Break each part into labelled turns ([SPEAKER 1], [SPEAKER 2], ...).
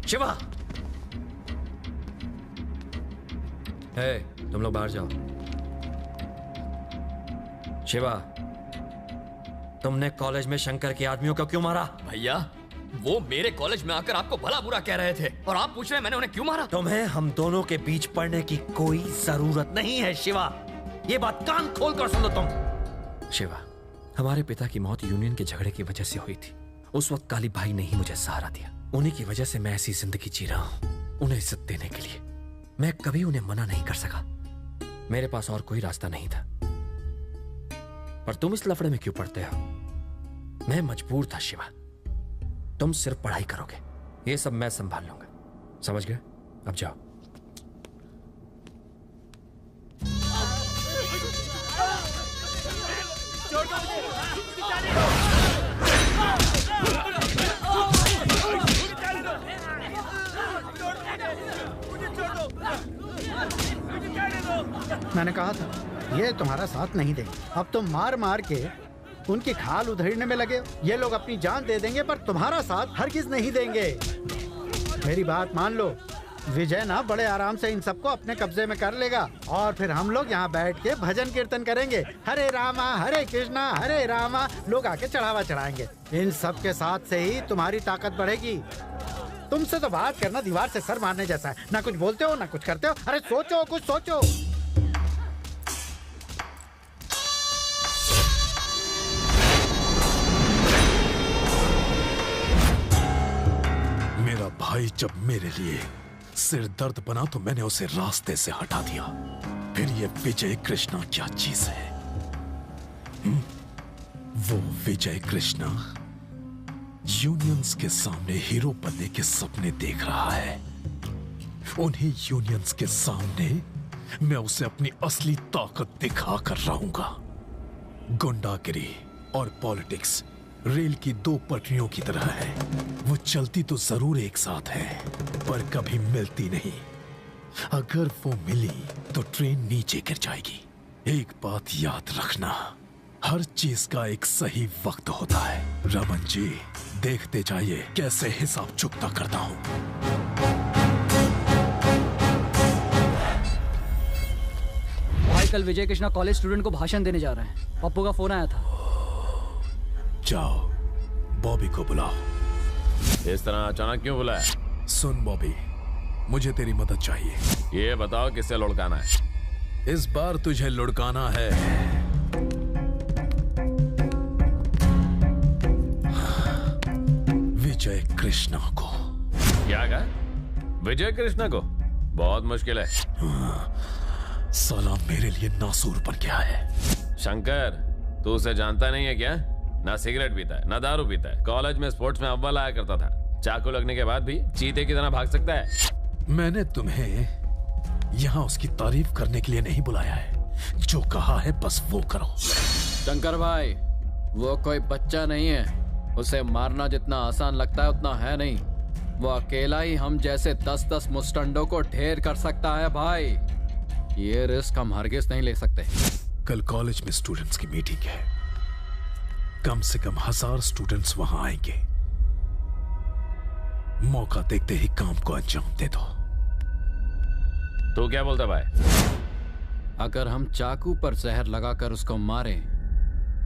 [SPEAKER 1] शिवा, हे, तुम लोग बाहर जाओ। शिवा, तुमने कॉलेज में शंकर के आदमियों को क्यों मारा?
[SPEAKER 2] भैया, वो मेरे कॉलेज में आकर आपको भला बुरा कह रहे थे और आप पूछ रहे हैं मैंने उन्हें क्यों मारा?
[SPEAKER 1] तुम्हें हम दोनों के बीच पड़ने की कोई जरूरत नहीं है शिवा। ये बात कान खोल कर सुनो तुम। शिवा, हमारे पिता की मौत यूनियन के झगड़े की वजह से हुई थी। उस वक्त काली भाई ने ही मुझे सहारा दिया। उन्हीं की वजह से मैं ऐसी जिंदगी जी रहा हूं। उन्हें इज्जत देने के लिए मैं कभी उन्हें मना नहीं कर सका। मेरे पास और कोई रास्ता नहीं था। पर तुम इस लफड़े में क्यों पड़ते हो? मैं मजबूर था शिवा। तुम सिर्फ पढ़ाई करोगे, ये सब मैं संभाल लूंगा। समझ गए? अब जाओ।
[SPEAKER 3] मैंने कहा था ये तुम्हारा साथ नहीं देंगे। अब तुम मार मार के उनकी खाल उधेड़ने में लगे। ये लोग अपनी जान दे देंगे पर तुम्हारा साथ हरगिज नहीं देंगे। मेरी बात मान लो। विजय ना बड़े आराम से इन सबको अपने कब्जे में कर लेगा और फिर हम लोग यहाँ बैठ के भजन कीर्तन करेंगे। हरे रामा हरे कृष्णा हरे रामा। लोग आके चढ़ावा चढ़ाएंगे। इन सब के साथ से ही तुम्हारी ताकत बढ़ेगी। तुमसे तो बात करना दीवार से सर मारने जैसा है। ना कुछ बोलते हो ना कुछ करते हो। अरे सोचो, कुछ सोचो।
[SPEAKER 4] मेरा भाई जब मेरे लिए सिर दर्द बना तो मैंने उसे रास्ते से हटा दिया। फिर ये विजय कृष्णा क्या चीज है? वो विजय कृष्णा यूनियंस के सामने हीरो बनने के सपने देख रहा है। उन्हीं यूनियंस के सामने मैं उसे अपनी असली ताकत दिखा कर रहूंगा। गुंडागिरी और पॉलिटिक्स रेल की दो पटरियों की तरह है। वो चलती तो जरूर एक साथ है पर कभी मिलती नहीं। अगर वो मिली तो ट्रेन नीचे गिर जाएगी। एक बात याद रखना, हर चीज का एक सही वक्त होता है। रमन जी, देखते जाइए कैसे हिसाब चुकता करता हूं।
[SPEAKER 5] भाई, कल विजय कृष्णा कॉलेज स्टूडेंट को भाषण देने जा रहे हैं। पप्पू का फोन आया था।
[SPEAKER 4] जाओ, बॉबी को बुलाओ।
[SPEAKER 6] इस तरह अचानक क्यों बुलाया?
[SPEAKER 4] सुन बॉबी, मुझे तेरी मदद चाहिए।
[SPEAKER 6] ये बताओ किससे लुढ़काना है?
[SPEAKER 4] इस बार तुझे लुढ़काना है विजय कृष्णा को।
[SPEAKER 6] क्या कहा? विजय कृष्णा को? बहुत मुश्किल है।
[SPEAKER 4] साला मेरे लिए नासूर बन गया है।
[SPEAKER 6] शंकर, तू उसे जानता नहीं है क्या? ना सिगरेट पीता है ना दारू पीता है। कॉलेज में स्पोर्ट्स में अव्वल आया करता था। चाकू लगने के बाद भी चीते की तरह भाग सकता है।
[SPEAKER 4] मैंने तुम्हें यहाँ उसकी तारीफ करने के लिए नहीं बुलाया है। जो कहा है बस वो करो।
[SPEAKER 7] शंकर भाई, वो कोई बच्चा नहीं है। उसे मारना जितना आसान लगता है उतना है नहीं। वो अकेला ही हम जैसे 10-10 मुस्टंडों को ढेर कर सकता है भाई। ये रिस्क हम हरगिज नहीं ले सकते।
[SPEAKER 4] कल कॉलेज में स्टूडेंट्स की मीटिंग है। कम से कम 1000 स्टूडेंट्स वहां आएंगे। मौका देखते ही काम को अंजाम दे दो।
[SPEAKER 6] तू क्या बोलता भाई?
[SPEAKER 7] अगर हम चाकू पर जहर लगाकर उसको मारें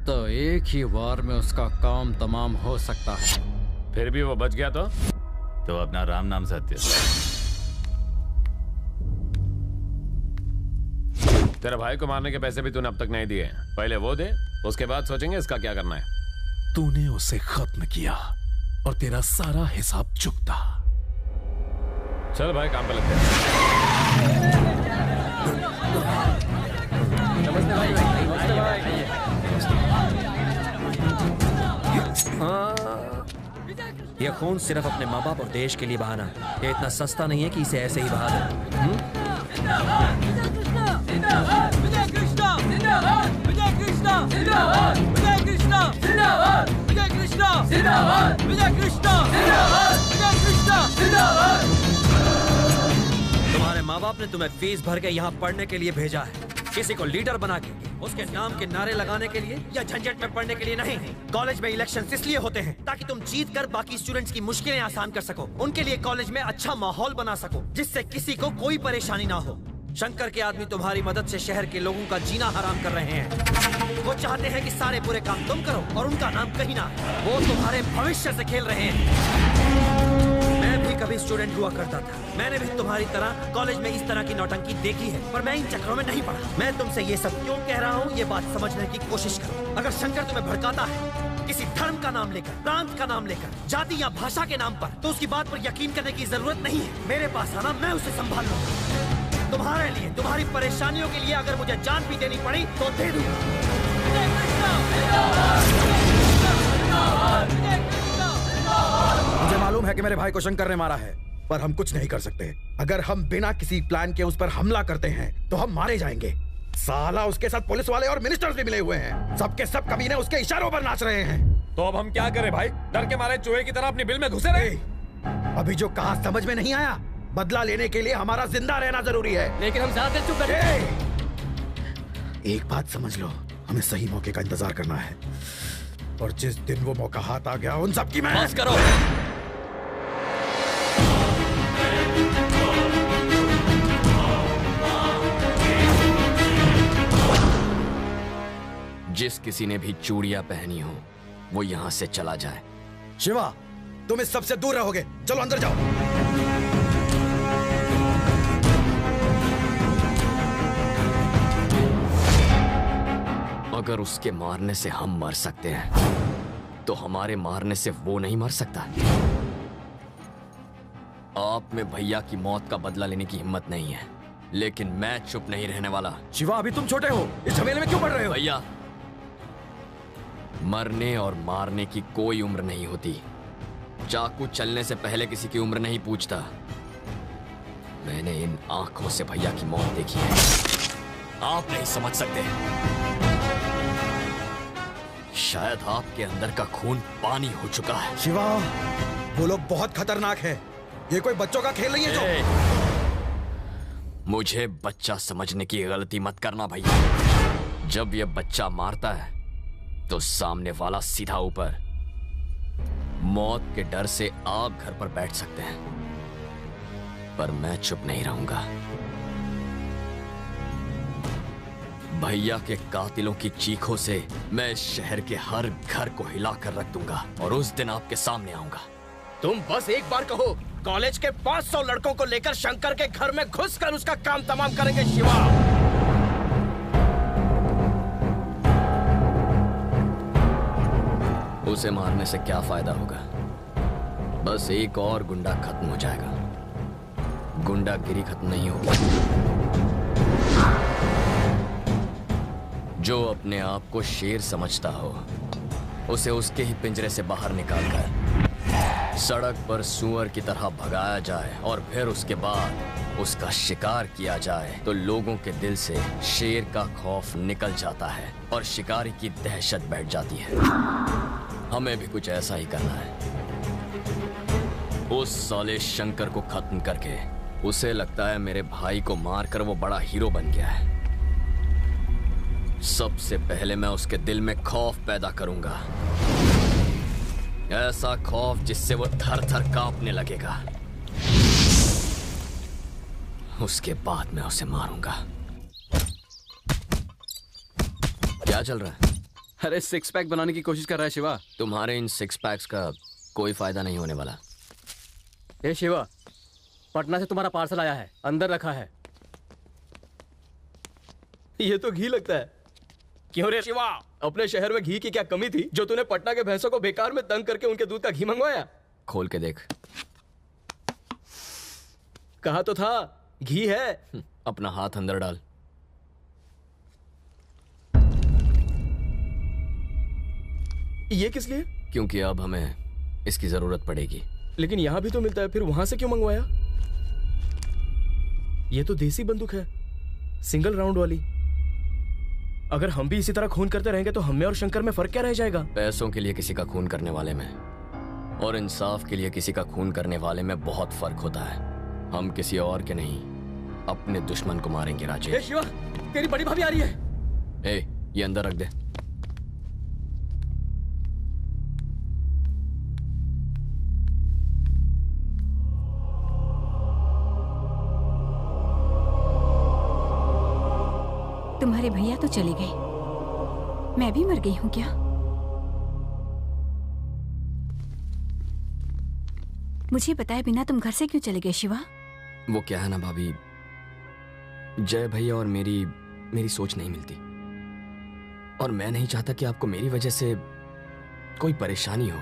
[SPEAKER 7] तो एक ही वार में उसका काम तमाम हो सकता है।
[SPEAKER 6] फिर भी वो बच गया तो
[SPEAKER 8] अपना राम नाम सत्य।
[SPEAKER 6] तेरे भाई को मारने के पैसे भी तूने अब तक नहीं दिए। पहले वो दे, उसके बाद सोचेंगे इसका क्या करना है।
[SPEAKER 4] तूने उसे खत्म किया और तेरा सारा हिसाब चुकता।
[SPEAKER 6] चल भाई, काम पे लगते हैं।
[SPEAKER 5] नमस्ते भाई। नमस्ते भाई।
[SPEAKER 1] यह खून सिर्फ अपने माँ बाप और देश के लिए बहाना है। ये इतना सस्ता नहीं है कि इसे ऐसे ही बहा दे। तुम्हारे माँ बाप ने तुम्हें फीस भर के यहाँ पढ़ने के लिए भेजा है। किसी को लीडर बना के उसके नाम के नारे लगाने के लिए या झंझट में पड़ने के लिए नहीं। कॉलेज में इलेक्शन इसलिए होते हैं ताकि तुम जीत कर बाकी स्टूडेंट्स की मुश्किलें आसान कर सको, उनके लिए कॉलेज में अच्छा माहौल बना सको जिससे किसी को कोई परेशानी ना हो। शंकर के आदमी तुम्हारी मदद से शहर के लोगों का जीना हराम कर रहे हैं। वो चाहते हैं कि सारे बुरे काम तुम करो और उनका नाम कहीं ना। वो तुम्हारे भविष्य से खेल रहे हैं। मैं भी कभी स्टूडेंट हुआ करता था, मैंने भी तुम्हारी तरह कॉलेज में इस तरह की नौटंकी देखी है, पर मैं इन चक्करों में नहीं पड़ा। मैं तुमसे ये सब क्यों कह रहा हूँ, ये बात समझने की कोशिश करो। अगर शंकर तुम्हें भड़काता है किसी धर्म का नाम लेकर, प्रांत का नाम लेकर, जाति या भाषा के नाम पर, तो उसकी बात पर यकीन करने की जरूरत नहीं है। मेरे पास आना, मैं उसे संभाल लूंगा। तुम्हारे लिए, तुम्हारी परेशानियों के लिए अगर मुझे जान भी देनी पड़ी तो दे दूंगा।
[SPEAKER 8] मुझे मालूम है कि मेरे भाई को शंकर ने मारा है, पर हम कुछ नहीं कर सकते। अगर हम बिना किसी प्लान के उस पर हमला करते हैं तो हम मारे जाएंगे। साला उसके साथ पुलिस वाले और मिनिस्टर्स भी मिले हुए हैं। सबके सब कमीने उसके इशारों पर नाच रहे हैं।
[SPEAKER 6] तो अब हम क्या करें भाई? डर के मारे चूहे की तरह अपनी बिल में घुसे रहे।
[SPEAKER 8] अभी जो कहा समझ में नहीं आया? बदला लेने के लिए हमारा जिंदा रहना जरूरी है।
[SPEAKER 5] लेकिन हम ज्यादा चुप कर।
[SPEAKER 8] एक बात समझ लो, हमें सही मौके का इंतजार करना है, और जिस दिन वो मौका हाथ आ गया उन सब की मैं
[SPEAKER 2] बस करो। जिस किसी ने भी चूड़ियां पहनी हो वो यहां से चला जाए।
[SPEAKER 8] शिवा, तुम इस सबसे दूर रहोगे। चलो अंदर जाओ।
[SPEAKER 2] अगर उसके मारने से हम मर सकते हैं तो हमारे मारने से वो नहीं मर सकता। आप में भैया की मौत का बदला लेने की हिम्मत नहीं है, लेकिन मैं चुप नहीं रहने वाला।
[SPEAKER 8] शिवा, अभी तुम छोटे हो, इस झमेले में क्यों पड़ रहे हो?
[SPEAKER 2] भैया, मरने और मारने की कोई उम्र नहीं होती। चाकू चलने से पहले किसी की उम्र नहीं पूछता। मैंने इन आंखों से भैया की मौत देखी है, आप नहीं समझ सकते। शायद आपके अंदर का खून पानी हो चुका है।
[SPEAKER 8] शिवा, वो लोग बहुत खतरनाक हैं। ये कोई बच्चों का खेल नहीं है जो।
[SPEAKER 2] मुझे बच्चा समझने की गलती मत करना भैया। जब ये बच्चा मारता है तो सामने वाला सीधा ऊपर। मौत के डर से आप घर पर बैठ सकते हैं, पर मैं चुप नहीं रहूंगा। भैया के कातिलों की चीखों से मैं इस शहर के हर घर को हिलाकर रख दूंगा और उस दिन आपके सामने आऊंगा।
[SPEAKER 9] तुम बस एक बार कहो, कॉलेज के 500 लड़कों को लेकर शंकर के घर में घुसकर उसका काम तमाम करेंगे। शिवा,
[SPEAKER 2] उसे मारने से क्या फायदा होगा? बस एक और गुंडा खत्म हो जाएगा, गुंडागिरी खत्म नहीं होगी। जो अपने आप को शेर समझता हो उसे उसके ही पिंजरे से बाहर निकालकर सड़क पर सुअर की तरह भगाया जाए और फिर उसके बाद उसका शिकार किया जाए तो लोगों के दिल से शेर का खौफ निकल जाता है और शिकारी की दहशत बैठ जाती है। हमें भी कुछ ऐसा ही करना है। उस साले शंकर को खत्म करके उसे लगता है मेरे भाई को मारकर वो बड़ा हीरो बन गया है। सबसे पहले मैं उसके दिल में खौफ पैदा करूंगा, ऐसा खौफ जिससे वो थर थर कांपने लगेगा। उसके बाद मैं उसे मारूंगा। क्या चल रहा है?
[SPEAKER 7] अरे सिक्स पैक बनाने की कोशिश कर रहा है शिवा।
[SPEAKER 2] तुम्हारे इन सिक्स पैक्स का कोई फायदा नहीं होने वाला।
[SPEAKER 5] ए शिवा, पटना से तुम्हारा पार्सल आया है, अंदर रखा है।
[SPEAKER 9] ये तो घी लगता है। क्यों रे शिवा, अपने शहर में घी की क्या कमी थी जो तूने पटना के भैंसों को बेकार में तंग करके उनके दूध का घी मंगवाया?
[SPEAKER 2] खोल के देख।
[SPEAKER 9] कहा तो था घी है।
[SPEAKER 2] अपना हाथ अंदर डाल।
[SPEAKER 9] ये किस लिए?
[SPEAKER 2] क्योंकि अब हमें इसकी जरूरत पड़ेगी।
[SPEAKER 9] लेकिन यहां भी तो मिलता है, फिर वहां से क्यों मंगवाया? ये तो देसी बंदूक है, सिंगल राउंड वाली। अगर हम भी इसी तरह खून करते रहेंगे तो हमें और शंकर में फर्क क्या रह जाएगा?
[SPEAKER 2] पैसों के लिए किसी का खून करने वाले में और इंसाफ के लिए किसी का खून करने वाले में बहुत फर्क होता है। हम किसी और के नहीं, अपने दुश्मन को मारेंगे राजेश।
[SPEAKER 9] शिवा, तेरी बड़ी भाभी आ रही है।
[SPEAKER 2] ए, ये अंदर रख दे।
[SPEAKER 10] तुम्हारे भैया तो चले गए, मैं भी मर गई हूं क्या? मुझे बताए बिना तुम घर से क्यों चले गए शिवा?
[SPEAKER 2] वो क्या है ना भाभी, जय भैया और मेरी सोच नहीं मिलती, और मैं नहीं चाहता कि आपको मेरी वजह से कोई परेशानी हो।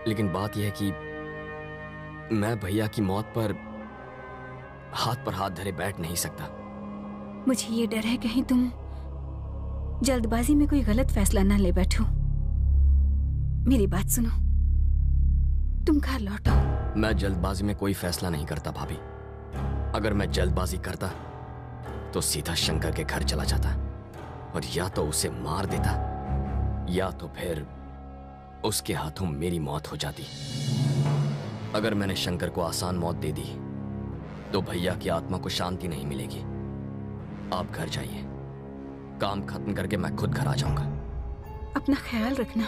[SPEAKER 2] लेकिन बात यह है कि मैं भैया की मौत पर हाथ धरे बैठ नहीं सकता।
[SPEAKER 10] मुझे ये डर है कहीं तुम जल्दबाजी में कोई गलत फैसला ना ले बैठो। मेरी बात सुनो, तुम घर लौटो।
[SPEAKER 2] मैं जल्दबाजी में कोई फैसला नहीं करता भाभी। अगर मैं जल्दबाजी करता तो सीधा शंकर के घर चला जाता, और या तो उसे मार देता या तो फिर उसके हाथों मेरी मौत हो जाती। अगर मैंने शंकर को आसान मौत दे दी तो भैया की आत्मा को शांति नहीं मिलेगी। आप घर जाइए, काम खत्म करके मैं खुद घर आ जाऊंगा।
[SPEAKER 10] अपना ख्याल रखना।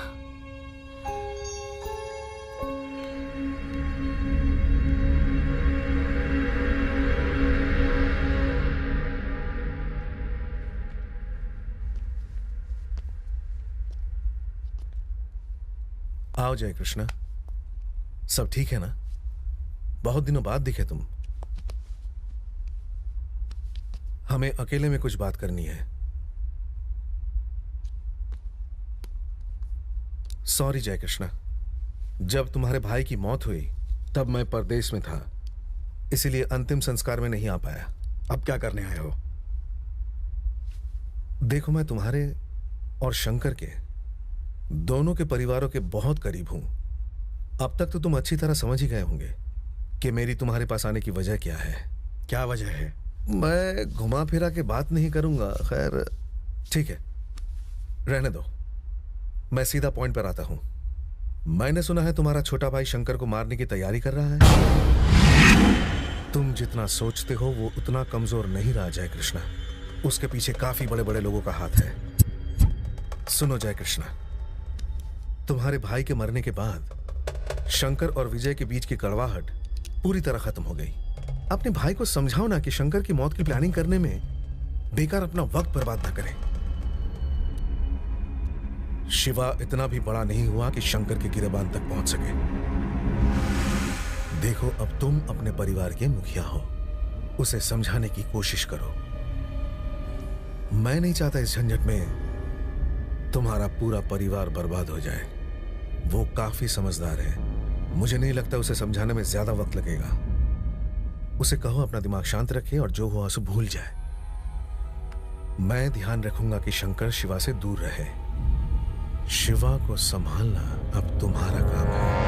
[SPEAKER 11] आओ जय कृष्णा, सब ठीक है ना? बहुत दिनों बाद दिखे तुम। हमें अकेले में कुछ बात करनी है। सॉरी जय कृष्णा, जब तुम्हारे भाई की मौत हुई तब मैं परदेश में था, इसीलिए अंतिम संस्कार में नहीं आ पाया।
[SPEAKER 8] अब क्या करने आए हो?
[SPEAKER 11] देखो, मैं तुम्हारे और शंकर के दोनों के परिवारों के बहुत करीब हूं। अब तक तो तुम अच्छी तरह समझ ही गए होंगे कि मेरी तुम्हारे पास आने की वजह क्या है।
[SPEAKER 8] क्या वजह है?
[SPEAKER 11] मैं घुमा फिरा के बात नहीं करूंगा। खैर ठीक है, रहने दो, मैं सीधा पॉइंट पर आता हूं। मैंने सुना है तुम्हारा छोटा भाई शंकर को मारने की तैयारी कर रहा है। तुम जितना सोचते हो वो उतना कमजोर नहीं रहा जय कृष्णा। उसके पीछे काफी बड़े बड़े लोगों का हाथ है। सुनो जय कृष्णा, तुम्हारे भाई के मरने के बाद शंकर और विजय के बीच की कड़वाहट पूरी तरह खत्म हो गई। अपने भाई को समझाओ ना कि शंकर की मौत की प्लानिंग करने में बेकार अपना वक्त बर्बाद ना करे। शिवा इतना भी बड़ा नहीं हुआ कि शंकर के गिरेबान तक पहुंच सके। देखो, अब तुम अपने परिवार के मुखिया हो, उसे समझाने की कोशिश करो। मैं नहीं चाहता इस झंझट में तुम्हारा पूरा परिवार बर्बाद हो जाए। वो काफी समझदार है, मुझे नहीं लगता उसे समझाने में ज्यादा वक्त लगेगा। उसे कहो अपना दिमाग शांत रखे और जो हुआ उसे भूल जाए। मैं ध्यान रखूंगा कि शंकर शिवा से दूर रहे। शिवा को संभालना अब तुम्हारा काम है।